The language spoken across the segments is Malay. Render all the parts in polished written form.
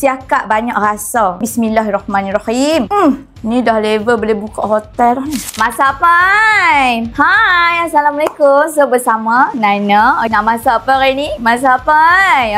siakap banyak rasa. Bismillahirrahmanirrahim. Ni dah level boleh buka hotel dah ni. Masak apa? Hai, Assalamualaikum. So, bersama Nana. Nak masak apa hari ni? Masak apa?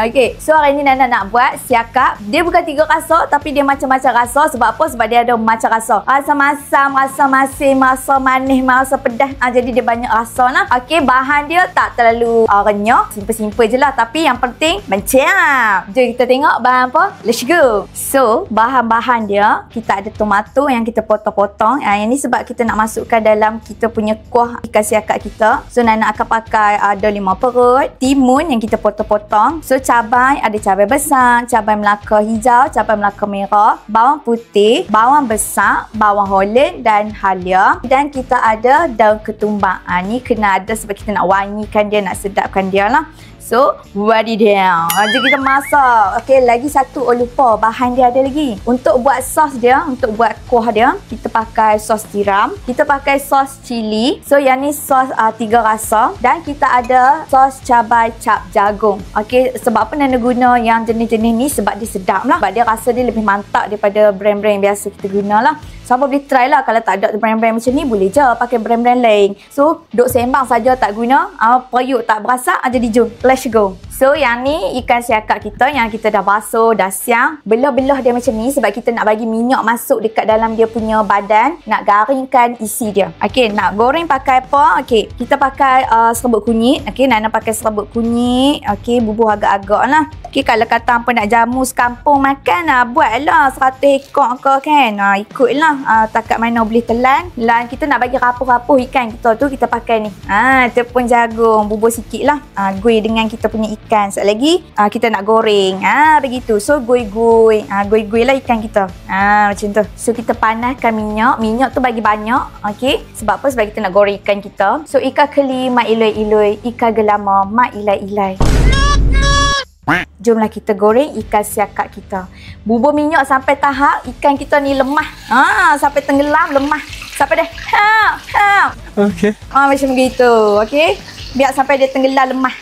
Okey. So, hari ni Nana nak buat siakap. Dia bukan 3 rasa tapi dia macam-macam rasa. Sebab apa? Sebab dia ada macam rasa. Rasa masam, rasa masin, rasa manis, rasa pedas. Jadi dia banyak rasa lah. Okey, bahan dia tak terlalu renyah. Simple-simple je lah. Tapi yang penting, mencap. Jom kita tengok bahan apa. Let's go. So, bahan-bahan dia, kita ada tomato yang kita potong-potong. Yang ni sebab kita nak masukkan dalam kita punya kuah ikan siakap kita. So Nana akan pakai ada 5 perut. Timun yang kita potong-potong. So cabai, ada cabai besar, cabai Melaka hijau, cabai Melaka merah, bawang putih, bawang besar, bawang holland dan halia. Dan kita ada daun ketumbar. Ni kena ada sebab kita nak wangikan dia, nak sedapkan dia lah. So, wadidaw. Jadi kita masak. Okey, lagi satu lupa. Bahan dia ada lagi. Untuk buat sos dia, untuk buat kuah dia, kita pakai sos tiram. Kita pakai sos cili. So, yang ni sos 3 rasa. Dan kita ada sos cabai cap jagung. Okey, sebab apa Nana guna yang jenis-jenis ni? Sebab dia sedap lah. Sebab dia rasa dia lebih mantap daripada brand-brand yang biasa kita guna lah. Siapa boleh try lah. Kalau tak ada brand-brand macam ni, boleh je pakai brand-brand lain. So, duk sembang saja tak guna. Periuk tak berasa, jadi jom. Let's go. So, yang ni ikan siakap kita yang kita dah basuh, dah siang. Belah-belah dia macam ni sebab kita nak bagi minyak masuk dekat dalam dia punya badan. Nak garingkan isi dia. Okey, nak goreng pakai apa? Okey, kita pakai serbuk kunyit. Okey, Nana pakai serbuk kunyit. Okey, bubuh agak-agak lah. Okey, kalau kata apa nak jamu sekampung makan, buatlah 100 ekor ke kan. Ikutlah takat mana boleh telan. Dan kita nak bagi rapuh-rapuh ikan kita tu, kita pakai ni. Tepung jagung, bubuh sikit lah. Gui dengan kita punya ikan. Sekejap lagi kita nak goreng. Begitu. So gui-gui. Gui-gui lah ikan kita. Macam tu. So kita panaskan minyak. Minyak tu bagi banyak. Okey. Sebab apa? Sebab kita nak goreng ikan kita. So ikan keli mak iloi-iloi. Ikan gelama mak ilai-ilai. Jomlah kita goreng ikan siakap kita. Bubur minyak sampai tahap ikan kita ni lemah. Sampai tenggelam lemah. Sampai dah. Okey. Macam begitu. Okey. Biar sampai dia tenggelam lemah.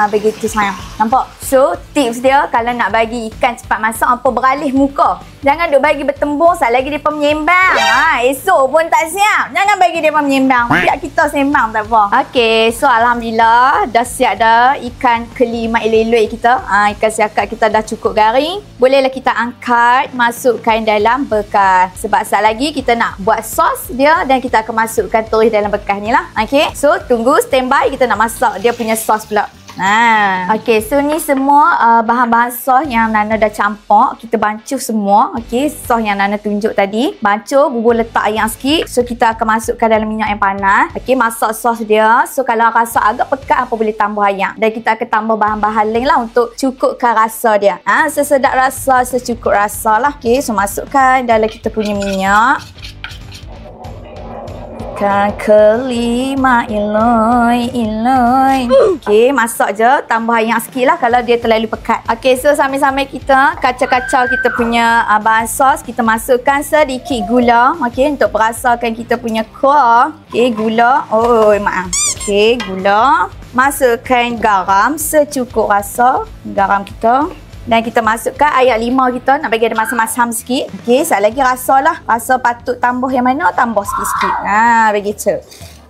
Begitu sayang. Nampak? So, tips dia kalau nak bagi ikan cepat masak, apa beralih muka. Jangan duk bagi bertembung, saat lagi dia menyembang. Esok pun tak siap. Jangan bagi dia menyembang. Biar kita sembang tak apa. Okey, so alhamdulillah dah siap dah ikan keli mak iloi-iloi kita. Ikan siakap kita dah cukup garing. Bolehlah kita angkat, masukkan dalam bekas. Sebab saat lagi kita nak buat sos dia dan kita akan masukkan terus dalam bekas ni lah. Okey, so tunggu standby, kita nak masak dia punya sos pula. Okey, so ni semua bahan-bahan sos yang Nana dah campur. Kita bancuh semua. Okey, sos yang Nana tunjuk tadi. Bancuh, bubur letak ayam sikit. So kita akan masukkan dalam minyak yang panas. Okey, masak sos dia. So kalau rasa agak pekat, apa boleh tambah ayam. Dan kita akan tambah bahan-bahan lain lah untuk cukupkan rasa dia. Sesedap rasa, secukup rasa lah. Okey, so masukkan dalam kita punya minyak. Ikan keli mak iloi-iloi. Okey, masak je. Tambah ayam sikit lah kalau dia terlalu pekat. Okey, so sambil-sambil kita kacau-kacau kita punya bahan sos. Kita masukkan sedikit gula. Okey, untuk perasakan kita punya kuah. Okey, gula. Maaf. Okey, gula. Masukkan garam secukup rasa. Garam kita. Dan kita masukkan air limau kita. Nak bagi ada masam-masam sikit. Okey, sekali lagi rasa lah. Rasa patut tambah yang mana, tambah sikit-sikit. Begitu.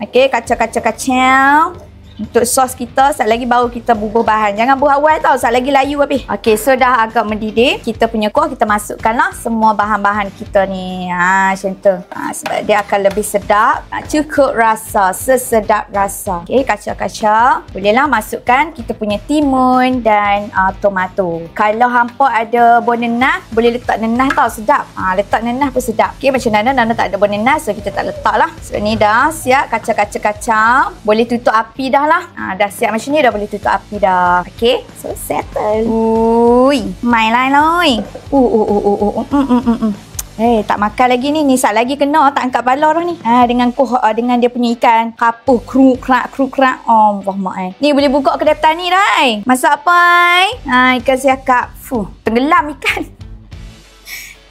Okey, kacau-kacau-kacau. Untuk sos kita, sekali lagi baru kita bubuh bahan. Jangan buah awal tau, sekali lagi layu habis. Okey, so dah agak mendidih. Kita punya kuah, kita masukkanlah semua bahan-bahan kita ni. Macam tu. Sebab dia akan lebih sedap. Cukup rasa, sesedap rasa. Okey, kacau-kacau. Bolehlah masukkan kita punya timun dan tomato. Kalau hampa ada buah nenah, boleh letak nenah tau, sedap. Letak nenah pun sedap. Okey, macam Nana tak ada buah nenah, so kita tak letak lah. So ni dah siap, kacau-kacau-kacau. Boleh tutup api dah lah. Dah siap macam ni, dah boleh tutup api dah. Okey, so settle. Main lain loi. Tak makan lagi ni. Ni sat lagi kena tak angkat bala dah ni. Dengan kuah, dengan dia punya ikan kapuh kruk-krak. Allah mak Ni boleh buka kedai petani dah. Masak apa? Ikan siakap. Tenggelam ikan.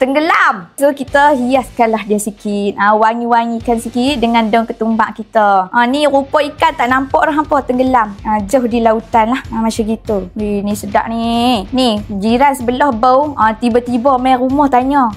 tenggelam. So kita hiaskanlah dia sikit. Wangi-wangikan sikit dengan daun ketumbar kita. Ni rupa ikan tak nampak dah hampa tenggelam. Jauh di lautan lah. Macam gitu. Wih, ni sedap ni. Ni jiran sebelah bau. Tiba-tiba main rumah tanya.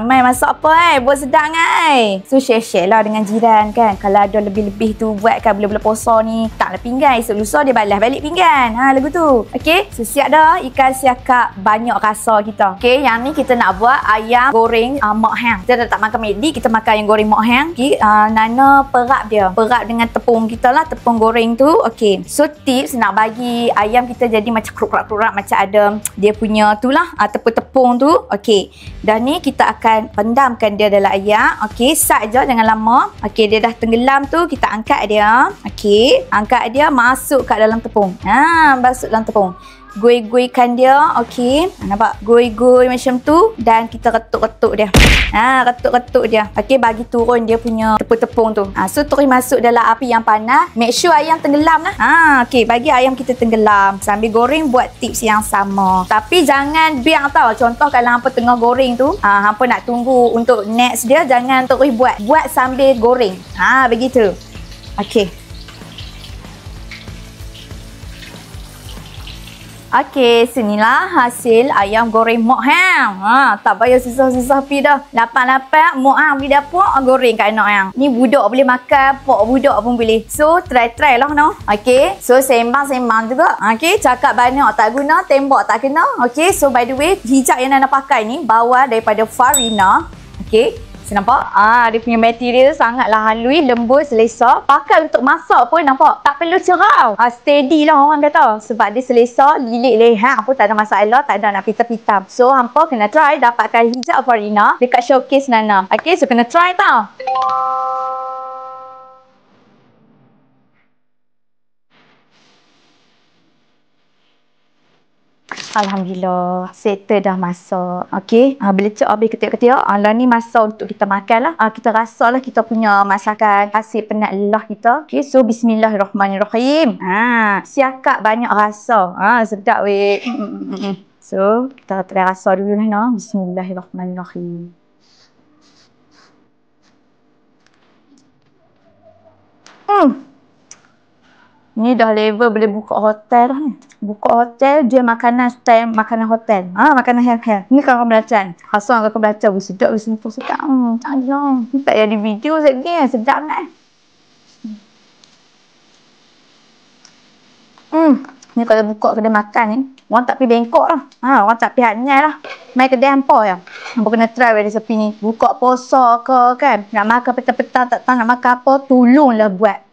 Main masak apa buat sedap ngai. So share-share lah dengan jiran kan. Kalau ada lebih-lebih tu buat kan bila-bila puasa ni. Taklah pinggan. Esok lusa dia balas balik pinggan. Lagu tu. Okey. So siap dah ikan siakap banyak rasa kita. Okey. Yang ni kita nak buat ayam goreng mak hang. Kita dah tak makan McD. Kita makan ayam goreng mak hang. Okay. Nana perap dia. Perap dengan tepung kita lah. Tepung goreng tu. Okey. So tips nak bagi ayam kita jadi macam kerup-kerup. Macam ada dia punya tu lah. Tepung-tepung tu. Okey. Dan ni kita akan rendamkan dia dalam ayam. Okey. Sat je jangan lama. Okey. Dia dah tenggelam tu. Kita angkat dia. Okey. Angkat dia. Masuk kat dalam tepung. Masuk dalam tepung. Goi-goikan dia. Okey. Nampak? Goi-goi macam tu. Dan kita ketuk-ketuk dia. Ketuk-ketuk dia. Okey. Bagi turun dia punya tepung-tepung tu. So terus masuk dalam api yang panas. Make sure ayam tenggelam lah. Okey. Bagi ayam kita tenggelam. Sambil goreng buat tips yang sama. Tapi jangan biar tau. Contoh kalau hampa tengah goreng tu. Hampa nak tunggu untuk next dia. Jangan terus buat. Buat sambil goreng. Begitu. Okey. Okey, sinilah hasil ayam goreng mak hang. Tak payah susah-susah pi dah. Lapan-lapan mak hang pergi dapur goreng kat anak hang. Ni budak boleh makan, pok budak pun boleh. So, try lah no. Okey, so sembang-sembang juga. Okey, cakap banyak tak guna, tembak tak kena. Okey, so by the way, hijab yang Nana pakai ni bawa daripada Farina. Okey. Nampak? Dia punya material sangatlah halus, lembut, selesa. Pakai untuk masak pun nampak. Tak perlu cerau. Steady lah orang kata. Sebab dia selesa, lilit leher pun tak ada masalah. Tak ada nak pitam-pitam. So, hampa kena try dapatkan hijab Farina dekat showcase Nana. Okay, so kena try tau. Alhamdulillah, settle dah masak. Okey, bila cak habis ketiak-ketiak, lah ni masak untuk kita makan lah. Kita rasa lah kita punya masakan hasil penat lelah kita. Okey, so bismillahirrahmanirrahim. Siakap banyak rasa. Sedap weh. So, kita try rasa dulu lah no. Bismillahirrahmanirrahim. Ni dah level boleh buka hotel dah ni. Buka hotel, dia makanan style makanan hotel. Makanan hell-hell. Ni kakak belacan. Khasang kakak belacan. Sedap, sedap. Tak ada. Ni tak ada video sekali. Sedap nak. Ni kalau buka kedai makan ni, orang tak pergi Bangkok lah. Orang tak pergi Hanyai lah. Main kedai hampa je. Hampa kena try resepi ni. Buka puasa ke kan. Nak makan petang-petang tak tahu nak makan apa. Tolonglah buat.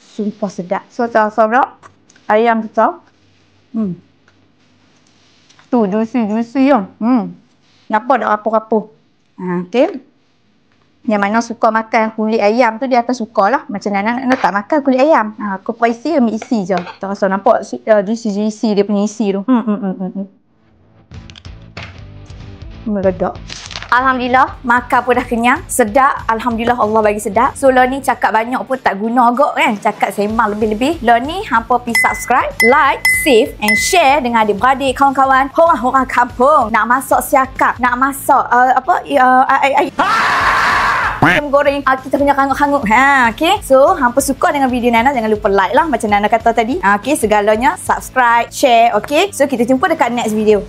Sumpah sedap. So, pula ayam kita. Tu, juicy je. Nampak tak rapuh-rapuh. Okay. Yang mana suka makan kulit ayam tu, dia akan suka lah. Macam Nana tak makan kulit ayam. Aku isi, ambil isi je. Tak rasa nampak juicy dia punya isi tu. Meledak. Alhamdulillah, makan pun dah kenyang. Sedap. Alhamdulillah Allah bagi sedap. So, lo ni cakap banyak pun tak guna agak kan. Cakap sembang lebih-lebih. Lo ni, hampa pergi subscribe, like, save and share dengan adik-beradik, kawan-kawan. Orang-orang kampung. Nak masak siakap. Nak masak, ayam goreng. Kita punya hangut-hangut. Okay. So, hampa suka dengan video Nana, jangan lupa like lah. Macam Nana kata tadi. Okay, segalanya subscribe, share. Okay. So, kita jumpa dekat next video.